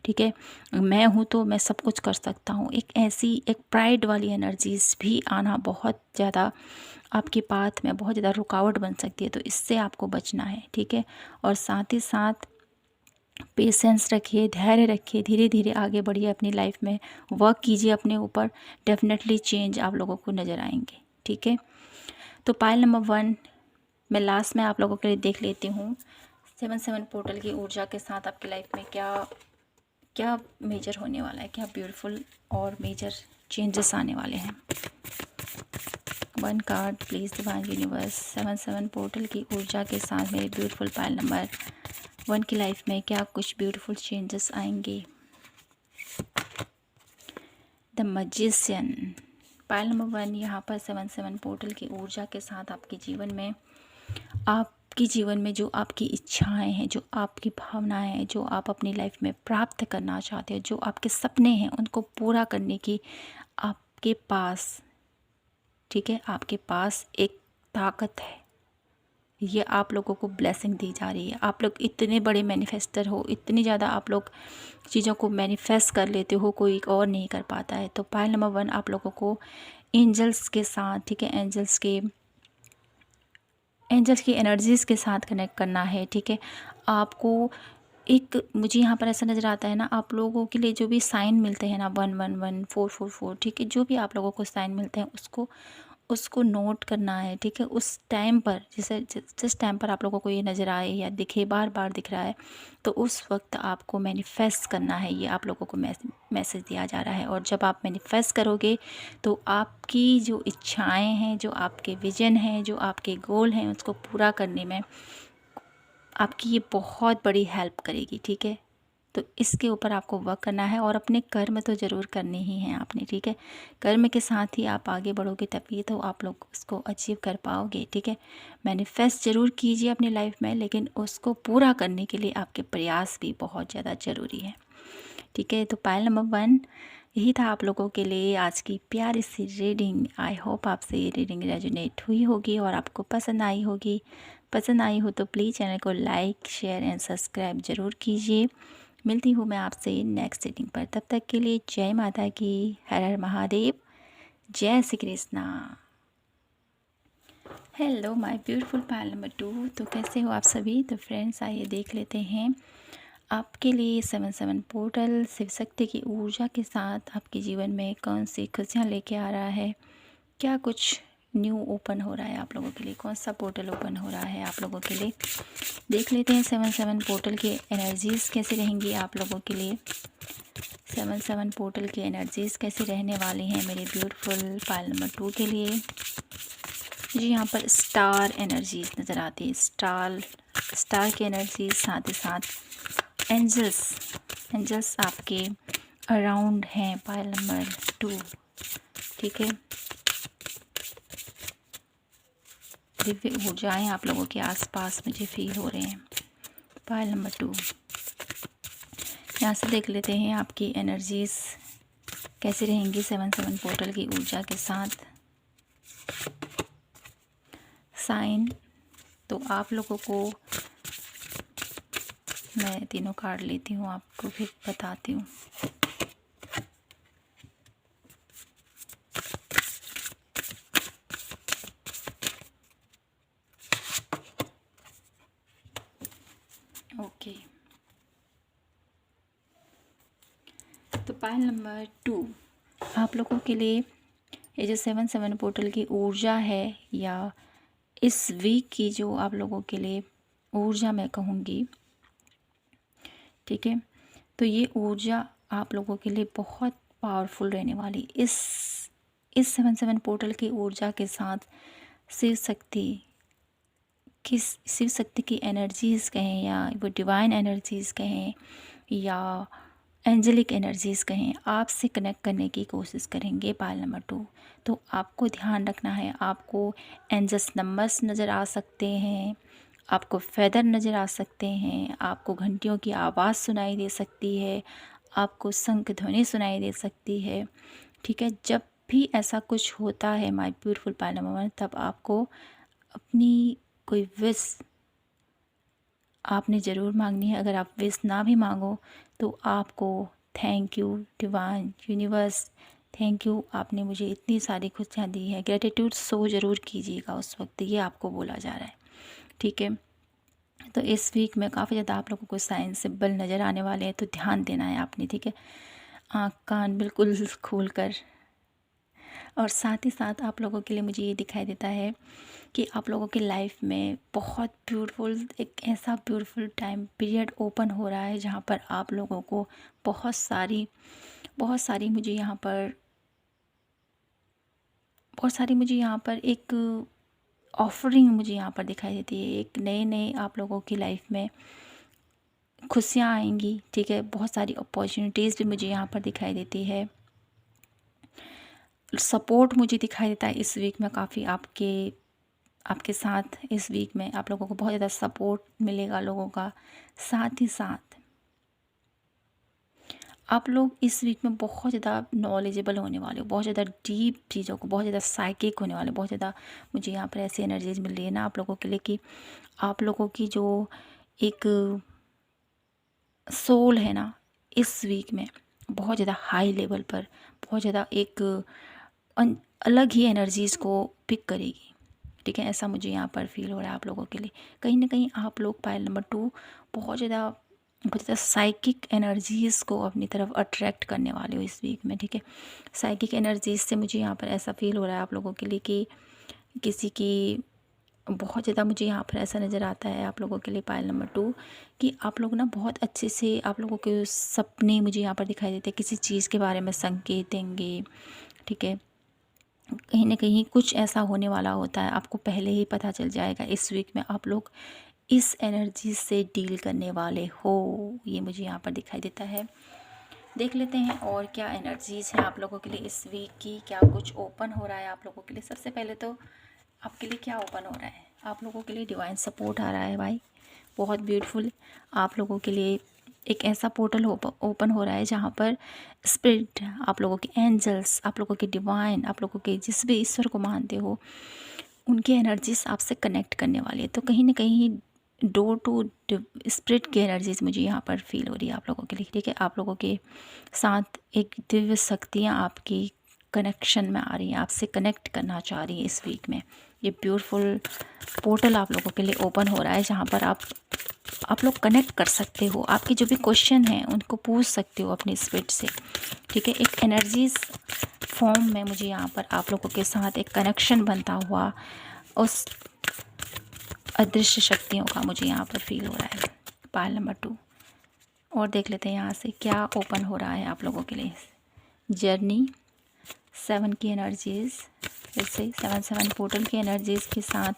ठीक है, मैं हूँ तो मैं सब कुछ कर सकता हूँ, एक ऐसी एक प्राइड वाली एनर्जीज भी आना बहुत ज़्यादा आपके पाथ में बहुत ज़्यादा रुकावट बन सकती है, तो इससे आपको बचना है। ठीक है, और साथ ही साथ पेशेंस रखिए, धैर्य रखिए, धीरे धीरे आगे बढ़िए अपनी लाइफ में, वर्क कीजिए अपने ऊपर, डेफिनेटली चेंज आप लोगों को नज़र आएंगे। ठीक है, तो पायल नंबर 1 मैं लास्ट में आप लोगों के लिए देख लेती हूँ 7/7 पोर्टल की ऊर्जा के साथ आपकी लाइफ में क्या क्या मेजर होने वाला है, क्या ब्यूटीफुल और मेजर चेंजेस आने वाले हैं। One card please divine universe. 7 portal की ऊर्जा के साथ मेरे ब्यूटीफुल पायल नंबर 1 की लाइफ में क्या कुछ ब्यूटीफुल चेंजेस आएंगे। द मैजिशियन पायल नंबर 1 यहाँ पर 7 पोर्टल की ऊर्जा के साथ आपके जीवन में जो आपकी इच्छाएं हैं, जो आपकी भावनाएं हैं, जो आप अपनी लाइफ में प्राप्त करना चाहते हो, जो आपके सपने हैं, उनको पूरा करने की आपके पास, ठीक है, आपके पास एक ताकत है। ये आप लोगों को ब्लेसिंग दी जा रही है। आप लोग इतने बड़े मैनिफेस्टर हो, इतनी ज़्यादा आप लोग चीज़ों को मैनिफेस्ट कर लेते हो, कोई और नहीं कर पाता है। तो पायल नंबर 1 आप लोगों को एंजल्स के साथ, ठीक है, एंजल्स की एनर्जीज़ के साथ कनेक्ट करना है, ठीक है। आपको एक, मुझे यहाँ पर ऐसा नज़र आता है ना, आप लोगों के लिए जो भी साइन मिलते हैं ना, 111 444, ठीक है, जो भी आप लोगों को साइन मिलते हैं उसको नोट करना है, ठीक है। उस टाइम पर जिस टाइम पर आप लोगों को ये नज़र आए या दिखे, बार बार दिख रहा है, तो उस वक्त आपको मैनिफेस्ट करना है। ये आप लोगों को मैसेज दिया जा रहा है। और जब आप मैनिफेस्ट करोगे तो आपकी जो इच्छाएं हैं, जो आपके विजन हैं, जो आपके गोल हैं, उसको पूरा करने में आपकी ये बहुत बड़ी हेल्प करेगी, ठीक है। तो इसके ऊपर आपको वर्क करना है और अपने कर्म तो ज़रूर करने ही हैं आपने, ठीक है। कर्म के साथ ही आप आगे बढ़ोगे, तभी तो आप लोग उसको अचीव कर पाओगे, ठीक है। मैनिफेस्ट ज़रूर कीजिए अपनी लाइफ में, लेकिन उसको पूरा करने के लिए आपके प्रयास भी बहुत ज़्यादा ज़रूरी है, ठीक है। तो पायल नंबर 1 यही था आप लोगों के लिए आज की प्यारी सी रीडिंग। आई होप आपसे ये रीडिंग रेजोनेट हुई होगी और आपको पसंद आई होगी। पसंद आई हो तो प्लीज़ चैनल को लाइक, शेयर एंड सब्सक्राइब ज़रूर कीजिए। मिलती हूँ मैं आपसे नेक्स्ट रीडिंग पर। तब तक के लिए जय माता की, हर हर महादेव, जय Shri Krishna. Hello my beautiful pile number 2। तो कैसे हो आप सभी। तो फ्रेंड्स आइए देख लेते हैं आपके लिए 7 पोर्टल शिव शक्ति की ऊर्जा के साथ आपके जीवन में कौन सी खुशियाँ लेके आ रहा है, क्या कुछ न्यू ओपन हो रहा है आप लोगों के लिए, कौन सा पोर्टल ओपन हो रहा है आप लोगों के लिए। देख लेते हैं 7 पोर्टल की एनर्जीज़ कैसी रहेंगी आप लोगों के लिए। 7 पोर्टल की एनर्जीज़ कैसी रहने वाली हैं मेरे ब्यूटीफुल पायल नंबर 2 के लिए। मुझे यहाँ पर स्टार एनर्जीज नज़र आती है, स्टार की एनर्जीज, साथ ही साथ एंजल्स आपके अराउंड हैं पायल नंबर 2, ठीक है। दिव्य ऊर्जाएं आप लोगों के आसपास मुझे फील हो रहे हैं पायल नंबर 2। यहाँ से देख लेते हैं आपकी एनर्जीज कैसी रहेंगी 7 पोर्टल की ऊर्जा के साथ। साइन तो आप लोगों को मैं तीनों कार्ड लेती हूँ, आपको फिर बताती हूँ। ओके, तो पायल नंबर 2 आप लोगों के लिए ये जो 7 पोर्टल की ऊर्जा है, या इस वीक की जो आप लोगों के लिए ऊर्जा मैं कहूँगी, ठीक है। तो ये ऊर्जा आप लोगों के लिए बहुत पावरफुल रहने वाली। इस 7 पोर्टल की ऊर्जा के साथ शिव शक्ति की एनर्जीज़ कहें, या वो डिवाइन एनर्जीज़ कहें, या एंजेलिक एनर्जीज़ कहें, आपसे कनेक्ट करने की कोशिश करेंगे पायल नंबर 2। तो आपको ध्यान रखना है, आपको एंजल्स नंबर्स नज़र आ सकते हैं, आपको फेदर नज़र आ सकते हैं, आपको घंटियों की आवाज़ सुनाई दे सकती है, आपको शंख ध्वनि सुनाई दे सकती है, ठीक है। जब भी ऐसा कुछ होता है माय ब्यूटीफुल पायल नंबर 1, तब आपको अपनी कोई विश आपने ज़रूर मांगनी है। अगर आप विश ना भी मांगो तो आपको thank you divine universe, thank you, आपने मुझे इतनी सारी खुशियाँ दी है, ग्रेटिट्यूड शो ज़रूर कीजिएगा उस वक्त, ये आपको बोला जा रहा है, ठीक है। तो इस वीक में काफ़ी ज़्यादा आप लोगों को साइन सिंबल नज़र आने वाले हैं, तो ध्यान देना है आपने, ठीक है। आँख कान बिल्कुल खोल कर। और साथ ही साथ आप लोगों के लिए मुझे ये दिखाई देता है कि आप लोगों की लाइफ में बहुत ब्यूटीफुल, एक ऐसा ब्यूटीफुल टाइम पीरियड ओपन हो रहा है जहाँ पर आप लोगों को बहुत सारी मुझे यहाँ पर बहुत सारी मुझे यहाँ पर एक ऑफरिंग मुझे यहाँ पर दिखाई देती है। एक नए नए आप लोगों की लाइफ में खुशियाँ आएंगी, ठीक है। बहुत सारी अपॉर्चुनिटीज़ भी मुझे यहाँ पर दिखाई देती है। सपोर्ट मुझे दिखाई देता है इस वीक में काफ़ी आपके आपके साथ। इस वीक में आप लोगों को बहुत ज़्यादा सपोर्ट मिलेगा लोगों का। साथ ही साथ आप लोग इस वीक में बहुत ज़्यादा नॉलेजेबल होने वाले हो, बहुत ज़्यादा डीप चीज़ों को, बहुत ज़्यादा साइकिक होने वाले, बहुत ज़्यादा मुझे यहाँ पर ऐसी एनर्जीज मिल रही है ना आप लोगों के लिए कि आप लोगों की जो एक सोल है ना, इस वीक में बहुत ज़्यादा हाई लेवल पर, बहुत ज़्यादा एक अलग ही एनर्जीज़ को पिक करेगी, ठीक है। ऐसा मुझे यहाँ पर फील हो रहा है आप लोगों के लिए। कहीं ना कहीं आप लोग पायल नंबर 2 बहुत ज़्यादा साइकिक एनर्जीज़ को अपनी तरफ अट्रैक्ट करने वाले हो इस वीक में, ठीक है। साइकिक एनर्जीज़ से मुझे यहाँ पर ऐसा फील हो रहा है आप लोगों के लिए कि किसी की बहुत ज़्यादा मुझे यहाँ पर ऐसा नज़र आता है आप लोगों के लिए पायल नंबर 2 कि आप लोग ना बहुत अच्छे से, आप लोगों के सपने मुझे यहाँ पर दिखाई देते हैं, किसी चीज़ के बारे में संकेत देंगे, ठीक है। कहीं ना कहीं कुछ ऐसा होने वाला होता है, आपको पहले ही पता चल जाएगा। इस वीक में आप लोग इस एनर्जी से डील करने वाले हो, ये मुझे यहाँ पर दिखाई देता है। देख लेते हैं और क्या एनर्जीज़ हैं आप लोगों के लिए इस वीक की, क्या कुछ ओपन हो रहा है आप लोगों के लिए। सबसे पहले तो आपके लिए क्या ओपन हो रहा है, आप लोगों के लिए डिवाइन सपोर्ट आ रहा है भाई, बहुत ब्यूटीफुल। आप लोगों के लिए एक ऐसा पोर्टल ओपन हो रहा है जहाँ पर स्पिरिट, आप लोगों के एंजल्स, आप लोगों के डिवाइन, आप लोगों के जिस भी ईश्वर को मानते हो, उनकी एनर्जीज आपसे कनेक्ट करने वाली है। तो कहीं ना कहीं डोर टू स्पिरिट की एनर्जीज मुझे यहाँ पर फील हो रही है आप लोगों के लिए, ठीक है। आप लोगों के साथ एक दिव्य शक्तियाँ आपकी कनेक्शन में आ रही हैं, आपसे कनेक्ट करना चाह रही हैं इस वीक में। ये ब्यूटीफुल पोर्टल आप लोगों के लिए ओपन हो रहा है जहाँ पर आप लोग कनेक्ट कर सकते हो, आपके जो भी क्वेश्चन हैं उनको पूछ सकते हो अपने स्पिरिट से, ठीक है। एक एनर्जीज फॉर्म में मुझे यहाँ पर आप लोगों के साथ एक कनेक्शन बनता हुआ उस अदृश्य शक्तियों का मुझे यहाँ पर फील हो रहा है पायल नंबर 2। और देख लेते हैं यहाँ से क्या ओपन हो रहा है आप लोगों के लिए। जर्नी 7 की एनर्जीज, जैसे 7 पोर्टल की एनर्जीज के साथ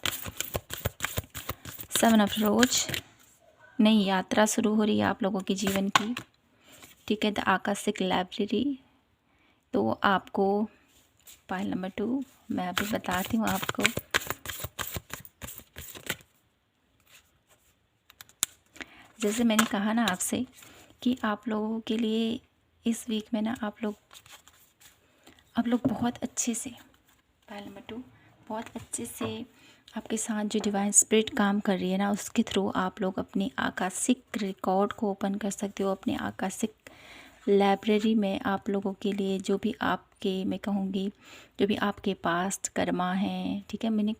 7 अप्रोच, नई यात्रा शुरू हो रही है आप लोगों के जीवन की, ठीक है। The Akashic library. तो आपको पायल नंबर 2 मैं अभी बताती हूँ आपको। जैसे मैंने कहा ना आपसे कि आप लोगों के लिए इस वीक में ना आप लोग बहुत अच्छे से, पायल नंबर 2 बहुत अच्छे से आपके साथ जो डिवाइन स्पिरिट काम कर रही है ना, उसके थ्रू आप लोग अपनी आकाशिक रिकॉर्ड को ओपन कर सकते हो। अपने आकाशिक लाइब्रेरी में आप लोगों के लिए जो भी आपके, मैं कहूँगी जो भी आपके पास्ट कर्मा हैं, ठीक है। मैंने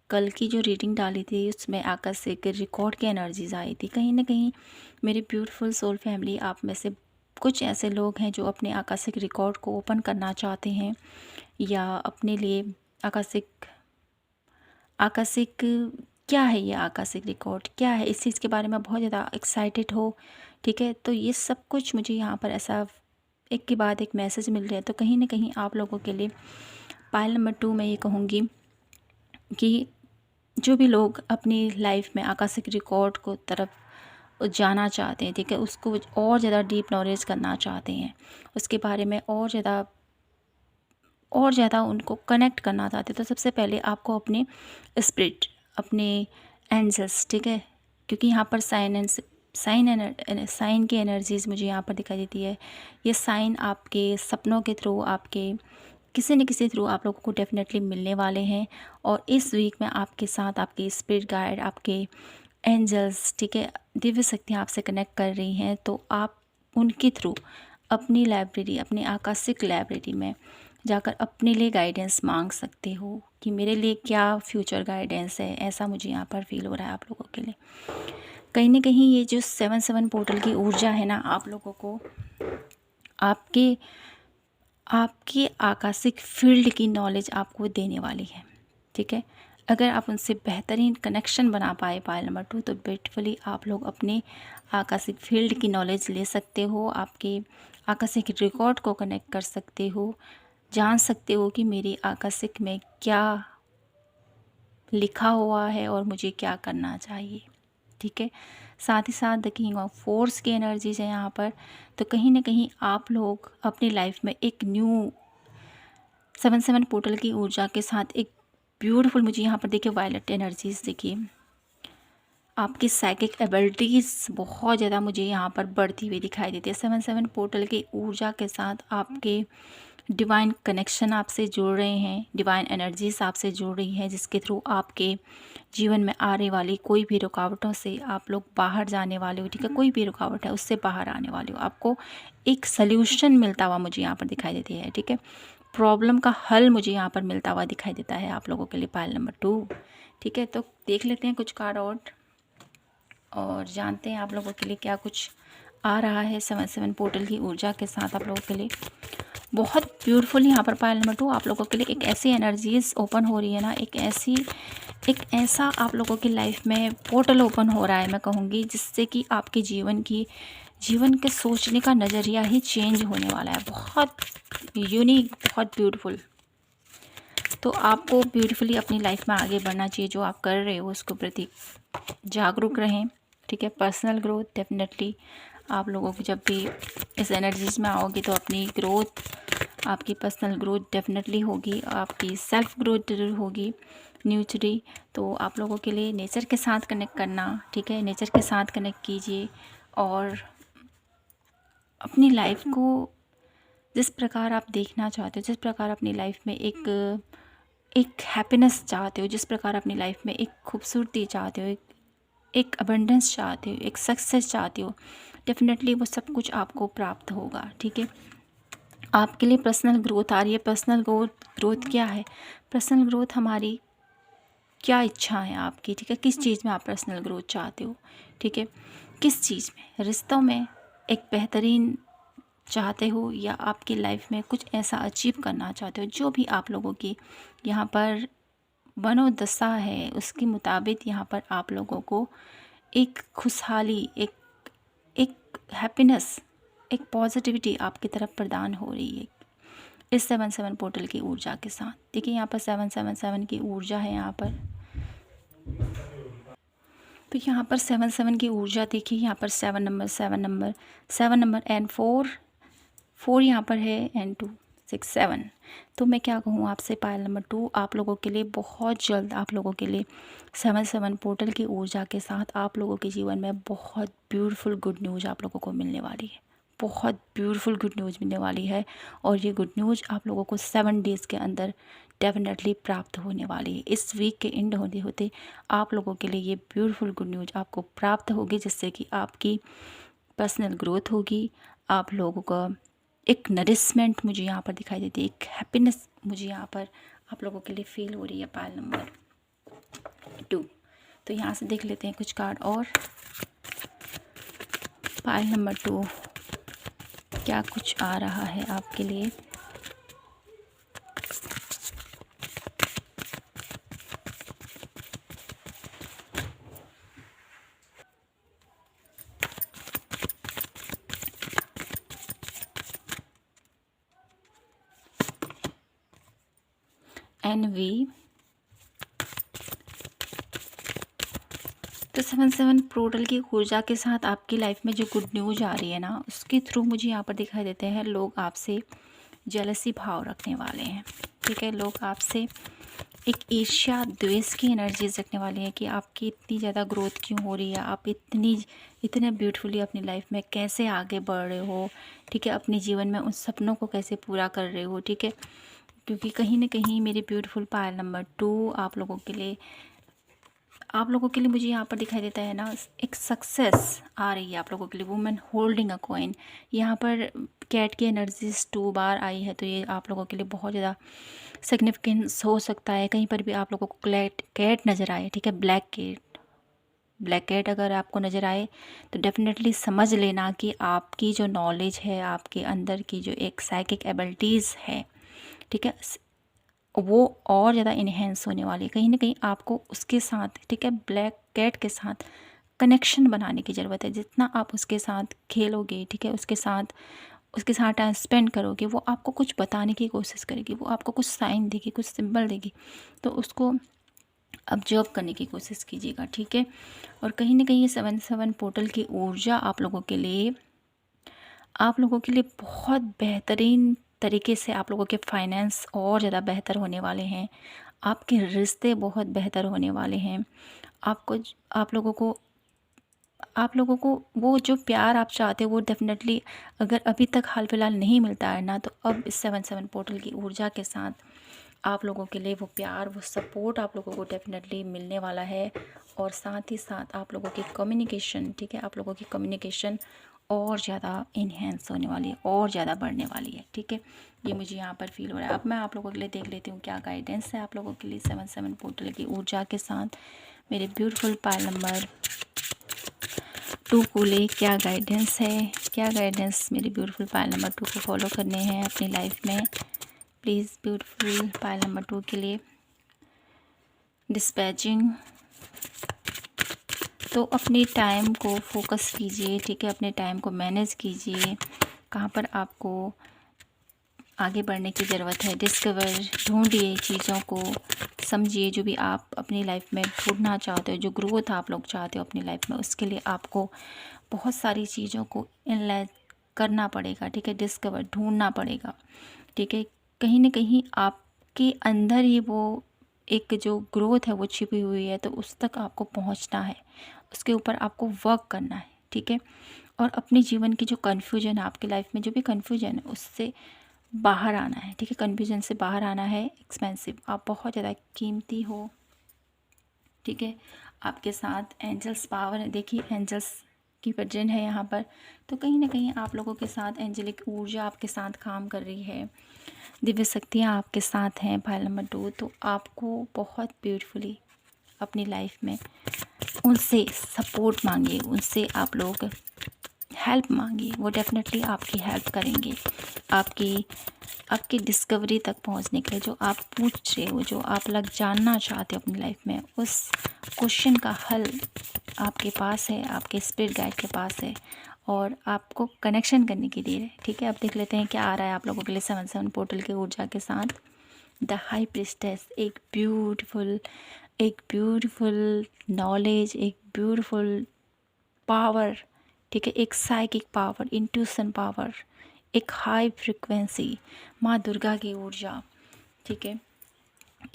कल की जो रीडिंग डाली थी उसमें आकाशिक रिकॉर्ड की एनर्जीज आई थी। कहीं ना कहीं मेरी ब्यूटीफुल सोल फैमिली, आप में से कुछ ऐसे लोग हैं जो अपने आकाशिक रिकॉर्ड को ओपन करना चाहते हैं, या अपने लिए आकाशिक आकाशिक क्या है, ये आकाशिक रिकॉर्ड क्या है, इस चीज़ के बारे में बहुत ज़्यादा एक्साइटेड हो, ठीक है। तो ये सब कुछ मुझे यहाँ पर ऐसा एक के बाद एक मैसेज मिल रहे हैं। तो कहीं ना कहीं आप लोगों के लिए पायल नंबर 2 मैं ये कहूँगी कि जो भी लोग अपनी लाइफ में आकाशिक रिकॉर्ड को तरफ जाना चाहते हैं, ठीक है, उसको और ज़्यादा डीप नॉलेज करना चाहते हैं, उसके बारे में और ज़्यादा उनको कनेक्ट करना चाहते हैं, तो सबसे पहले आपको अपने स्पिरिट, अपने एंजल्स, ठीक है, क्योंकि यहाँ पर साइन की एनर्जीज मुझे यहाँ पर दिखाई देती है। ये साइन आपके सपनों के थ्रू, आपके किसी न किसी थ्रू आप लोगों को डेफिनेटली मिलने वाले हैं। और इस वीक में आपके साथ आपके स्पिरिट गाइड, आपके एंजल्स, ठीक है, दिव्य शक्तियाँ आपसे कनेक्ट कर रही हैं। तो आप उनके थ्रू अपनी लाइब्रेरी, अपनी आकाशिक लाइब्रेरी में जाकर अपने लिए गाइडेंस मांग सकते हो कि मेरे लिए क्या फ्यूचर गाइडेंस है। ऐसा मुझे यहाँ पर फील हो रहा है आप लोगों के लिए। कहीं ना कहीं ये जो 7 पोर्टल की ऊर्जा है ना, आप लोगों को आपके आकाशिक फील्ड की नॉलेज आपको देने वाली है, ठीक है। अगर आप उनसे बेहतरीन कनेक्शन बना पाए पायल नंबर 2, तो ब्यूटीफुली आप लोग अपने आकाशिक फील्ड की नॉलेज ले सकते हो, आपके आकाशिक रिकॉर्ड को कनेक्ट कर सकते हो, जान सकते हो कि मेरी आकस्मिक में क्या लिखा हुआ है और मुझे क्या करना चाहिए। ठीक है, साथ ही साथ द किंग ऑफ फोर्स की एनर्जीज है यहाँ पर। तो कहीं ना कहीं आप लोग अपनी लाइफ में एक न्यू 7-7 पोर्टल की ऊर्जा के साथ एक ब्यूटीफुल, मुझे यहाँ पर देखिए वायलेट एनर्जीज देखिए, आपकी साइकिक एबिलिटीज़ बहुत ज़्यादा मुझे यहाँ पर बढ़ती हुई दिखाई देती है। 7-7 पोर्टल की ऊर्जा के साथ आपके डिवाइन कनेक्शन आपसे जुड़ रहे हैं, डिवाइन एनर्जीज आपसे जुड़ रही हैं, जिसके थ्रू आपके जीवन में आने वाली कोई भी रुकावटों से आप लोग बाहर जाने वाले हो। ठीक है, कोई भी रुकावट है उससे बाहर आने वाले हो, आपको एक सल्यूशन मिलता हुआ मुझे यहाँ पर दिखाई देती है। ठीक है, प्रॉब्लम का हल मुझे यहाँ पर मिलता हुआ दिखाई देता है आप लोगों के लिए, पायल नंबर 2। ठीक है, तो देख लेते हैं कुछ कार्ड और जानते हैं आप लोगों के लिए क्या कुछ आ रहा है 7-7 पोर्टल की ऊर्जा के साथ आप लोगों के लिए। बहुत ब्यूटीफुल यहाँ पर पायल नंबर 2 आप लोगों के लिए एक ऐसी एनर्जीज ओपन हो रही है ना, एक ऐसा आप लोगों की लाइफ में पोर्टल ओपन हो रहा है, मैं कहूँगी, जिससे कि आपके जीवन के सोचने का नज़रिया ही चेंज होने वाला है। बहुत यूनिक, बहुत ब्यूटीफुल। तो आपको ब्यूटीफुली अपनी लाइफ में आगे बढ़ना चाहिए, जो आप कर रहे हो उसके प्रति जागरूक रहें। ठीक है, पर्सनल ग्रोथ डेफिनेटली आप लोगों को, जब भी इस एनर्जीज में आओगे तो अपनी ग्रोथ, आपकी पर्सनल ग्रोथ डेफिनेटली होगी, आपकी सेल्फ ग्रोथ जरूर होगी न्यूट्री। तो आप लोगों के लिए नेचर के साथ कनेक्ट करना, ठीक है, नेचर के साथ कनेक्ट कीजिए और अपनी लाइफ को जिस प्रकार आप देखना चाहते हो, जिस प्रकार अपनी लाइफ में एक हैप्पीनेस चाहते हो, जिस प्रकार अपनी लाइफ में एक खूबसूरती चाहते हो, एक अबंडेंस चाहते हो, एक सक्सेस चाहते हो, डेफिनेटली वो सब कुछ आपको प्राप्त होगा। ठीक है, आपके लिए पर्सनल ग्रोथ आ रही है। पर्सनल ग्रोथ क्या है? पर्सनल ग्रोथ हमारी क्या इच्छा है आपकी, ठीक है, किस चीज़ में आप पर्सनल ग्रोथ चाहते हो, ठीक है, किस चीज़ में, रिश्तों में एक बेहतरीन चाहते हो या आपकी लाइफ में कुछ ऐसा अचीव करना चाहते हो, जो भी आप लोगों की यहाँ पर मनोदशा है उसके मुताबिक यहाँ पर आप लोगों को एक खुशहाली, एक हैप्पीनेस, एक पॉजिटिविटी आपकी तरफ प्रदान हो रही है इस 7-7 पोर्टल की ऊर्जा के साथ। देखिए यहाँ पर 7-7-7 की ऊर्जा है यहाँ पर। तो यहाँ पर 7-7 की ऊर्जा देखिए, यहाँ पर 7 नंबर एंड 4 यहाँ पर है एंड 2 6 7। तो मैं क्या कहूँ आपसे, पायल नंबर 2 आप लोगों के लिए बहुत जल्द, आप लोगों के लिए 7-7 पोर्टल की ऊर्जा के साथ आप लोगों के जीवन में बहुत ब्यूटीफुल गुड न्यूज़ आप लोगों को मिलने वाली है, बहुत ब्यूटीफुल गुड न्यूज़ मिलने वाली है। और ये गुड न्यूज़ आप लोगों को 7 डेज़ के अंदर डेफिनेटली प्राप्त होने वाली है। इस वीक के एंड होते होते आप लोगों के लिए ये ब्यूटीफुल गुड न्यूज़ आपको प्राप्त होगी, जिससे कि आपकी पर्सनल ग्रोथ होगी, आप लोगों का एक नरिशमेंट मुझे यहाँ पर दिखाई देती है, एक हैप्पीनेस मुझे यहाँ पर आप लोगों के लिए फील हो रही है पायल नंबर 2। तो यहाँ से देख लेते हैं कुछ कार्ड और। पायल नंबर 2 क्या कुछ आ रहा है आपके लिए। NV। तो 7-7 पोर्टल की ऊर्जा के साथ आपकी लाइफ में जो गुड न्यूज आ रही है ना, उसके थ्रू मुझे यहाँ पर दिखाई देते हैं लोग आपसे जेलसी भाव रखने वाले हैं। ठीक है, लोग आपसे एक ईर्ष्या द्वेष की एनर्जीज रखने वाली है कि आपकी इतनी ज़्यादा ग्रोथ क्यों हो रही है, आप इतने ब्यूटीफुली अपनी लाइफ में कैसे आगे बढ़ रहे हो। ठीक है, अपने जीवन में उन सपनों को कैसे पूरा कर रहे हो। ठीक है, क्योंकि कहीं ना कहीं मेरी ब्यूटीफुल पायल नंबर 2 आप लोगों के लिए मुझे यहाँ पर दिखाई देता है ना, एक सक्सेस आ रही है आप लोगों के लिए। वुमेन होल्डिंग अ कॉइन, यहाँ पर कैट की एनर्जीज 2 बार आई है, तो ये आप लोगों के लिए बहुत ज़्यादा सिग्निफिकेंस हो सकता है। कहीं पर भी आप लोगों को कैट नज़र आए, ठीक है, ब्लैक कैट अगर आपको नज़र आए तो डेफिनेटली समझ लेना कि आपकी जो नॉलेज है, आपके अंदर की जो एक साइकिक एबिलिटीज़ है, ठीक है, वो और ज़्यादा इन्हेंस होने वाली है। कहीं ना कहीं आपको उसके साथ, ठीक है, ब्लैक कैट के साथ कनेक्शन बनाने की ज़रूरत है। जितना आप उसके साथ खेलोगे, ठीक है, उसके साथ उसके साथ टाइम स्पेंड करोगे, वो आपको कुछ बताने की कोशिश करेगी, वो आपको कुछ साइन देगी, कुछ सिंबल देगी, तो उसको ऑब्जर्व करने की कोशिश कीजिएगा, ठीक है। और कहीं ना कहीं ये 7/7 पोर्टल की ऊर्जा आप लोगों के लिए बहुत बेहतरीन तरीके से आप लोगों के फाइनेंस और ज़्यादा बेहतर होने वाले हैं, आपके रिश्ते बहुत बेहतर होने वाले हैं। आपको आप लोगों को वो जो प्यार आप चाहते हो वो डेफ़िनेटली, अगर अभी तक हाल फिलहाल नहीं मिलता है ना, तो अब इस 7/7 पोर्टल की ऊर्जा के साथ आप लोगों के लिए वो प्यार, वो सपोर्ट आप लोगों को डेफ़िनेटली मिलने वाला है। और साथ ही साथ आप लोगों की कम्युनिकेशन, ठीक है, आप लोगों की कम्युनिकेशन और ज़्यादा इन्हेंस होने वाली है, और ज़्यादा बढ़ने वाली है, ठीक है। ये मुझे यहाँ पर फ़ील हो रहा है। अब मैं आप लोगों के लिए देख लेती हूँ क्या गाइडेंस है आप लोगों के लिए 7/7 पोर्टल की ऊर्जा के साथ। मेरे ब्यूटीफुल पायल नंबर 2 को ले क्या गाइडेंस है, क्या गाइडेंस मेरे ब्यूटीफुल पायल नंबर 2 को फॉलो करने हैं अपनी लाइफ में। प्लीज़ ब्यूटीफुल पायल नंबर 2 के लिए डिस्पैचिंग। तो अपने टाइम को फोकस कीजिए, ठीक है, अपने टाइम को मैनेज कीजिए, कहाँ पर आपको आगे बढ़ने की ज़रूरत है। डिस्कवर, ढूंढिए चीज़ों को, समझिए जो भी आप अपनी लाइफ में ढूंढना चाहते हो, जो ग्रोथ आप लोग चाहते हो अपनी लाइफ में, उसके लिए आपको बहुत सारी चीज़ों को इनलाइन करना पड़ेगा, ठीक है, डिस्कवर, ढूंढना पड़ेगा, ठीक है। कहीं ना कहीं आपके अंदर ही वो एक जो ग्रोथ है वो छिपी हुई है, तो उस तक आपको पहुंचना है, उसके ऊपर आपको वर्क करना है, ठीक है। और अपने जीवन की जो कन्फ्यूजन है, आपकी लाइफ में जो भी कन्फ्यूजन है, उससे बाहर आना है, ठीक है, कन्फ्यूजन से बाहर आना है। एक्सपेंसिव, आप बहुत ज़्यादा कीमती हो, ठीक है। आपके साथ एंजल्स पावर है, देखिए एंजल्स की प्रेजेंट है यहाँ पर, तो कहीं ना कहीं आप लोगों के साथ एंजेलिक ऊर्जा आपके साथ काम कर रही है, दिव्य शक्तियाँ आपके साथ हैं पायल नंबर 2। तो आपको बहुत ब्यूटीफुली अपनी लाइफ में उनसे सपोर्ट मांगिए, उनसे आप लोग हेल्प मांगिए, वो डेफिनेटली आपकी हेल्प करेंगे, आपकी आपकी डिस्कवरी तक पहुंचने के लिए। जो आप पूछ रहे हो, जो आप लोग जानना चाहते हो अपनी लाइफ में, उस क्वेश्चन का हल आपके पास है, आपके स्पिरिट गाइड के पास है, और आपको कनेक्शन करने के लिए है, ठीक है। अब देख लेते हैं क्या आ रहा है आप लोगों के लिए 7/7 पोर्टल के ऊर्जा के साथ। द हाई प्रिस्टेस, एक ब्यूटीफुल नॉलेज, एक ब्यूटीफुल पावर, ठीक है, एक साइकिक पावर, इंट्यूशन पावर, एक हाई फ्रिक्वेंसी, माँ दुर्गा की ऊर्जा, ठीक है।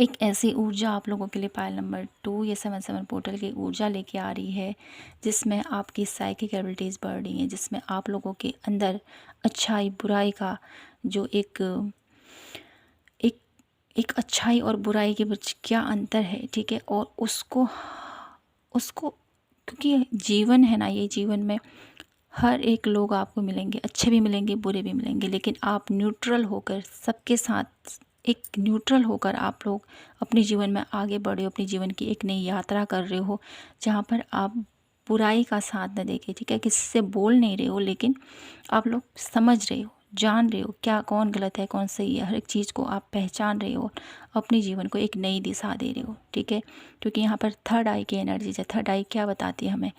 एक ऐसी ऊर्जा आप लोगों के लिए पायल नंबर 2 या 7/7 पोर्टल की ऊर्जा लेके आ रही है, जिसमें आपकी साइकिक एबिलिटीज़ बढ़ रही हैं, जिसमें आप लोगों के अंदर अच्छाई बुराई का जो एक एक एक अच्छाई और बुराई के बीच क्या अंतर है, ठीक है। और उसको उसको क्योंकि जीवन है ना, ये जीवन में हर एक लोग आपको मिलेंगे, अच्छे भी मिलेंगे, बुरे भी मिलेंगे, लेकिन आप न्यूट्रल होकर सबके साथ, एक न्यूट्रल होकर आप लोग अपने जीवन में आगे बढ़े हो, अपने जीवन की एक नई यात्रा कर रहे हो, जहाँ पर आप बुराई का साथ न देके, ठीक है, किसी से बोल नहीं रहे हो, लेकिन आप लोग समझ रहे हो, जान रहे हो क्या कौन गलत है कौन सही है, हर एक चीज़ को आप पहचान रहे हो, अपने जीवन को एक नई दिशा दे रहे हो, ठीक है। क्योंकि यहाँ पर थर्ड आई की एनर्जी है। थर्ड आई क्या बताती है हमें?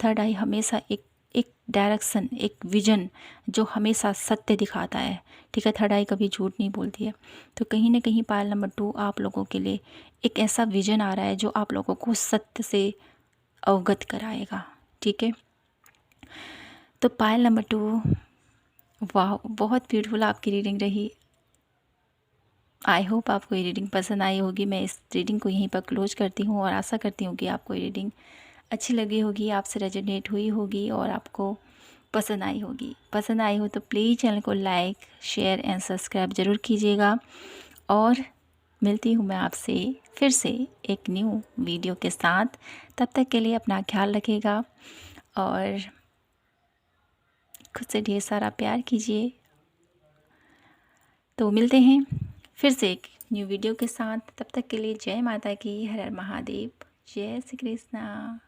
थर्ड आई हमेशा एक एक डायरेक्शन, एक विजन जो हमेशा सत्य दिखाता है, ठीक है। थर्ड आई कभी झूठ नहीं बोलती है। तो कहीं ना कहीं पायल नंबर 2 आप लोगों के लिए एक ऐसा विजन आ रहा है जो आप लोगों को सत्य से अवगत कराएगा, ठीक है। तो पायल नंबर 2, वाह, बहुत ब्यूटीफुल आपकी रीडिंग रही। आई होप आपको ये रीडिंग पसंद आई होगी। मैं इस रीडिंग को यहीं पर क्लोज करती हूँ और आशा करती हूँ कि आपको ये रीडिंग अच्छी लगी होगी, आपसे रेजोनेट हुई होगी और आपको पसंद आई होगी। पसंद आई हो तो प्लीज़ चैनल को लाइक, शेयर एंड सब्सक्राइब ज़रूर कीजिएगा। और मिलती हूँ मैं आपसे फिर से एक न्यू वीडियो के साथ। तब तक के लिए अपना ख्याल रखिएगा और खुद से ढेर सारा प्यार कीजिए। तो मिलते हैं फिर से एक न्यू वीडियो के साथ। तब तक के लिए जय माता की, हर हर महादेव, जय श्री कृष्णा।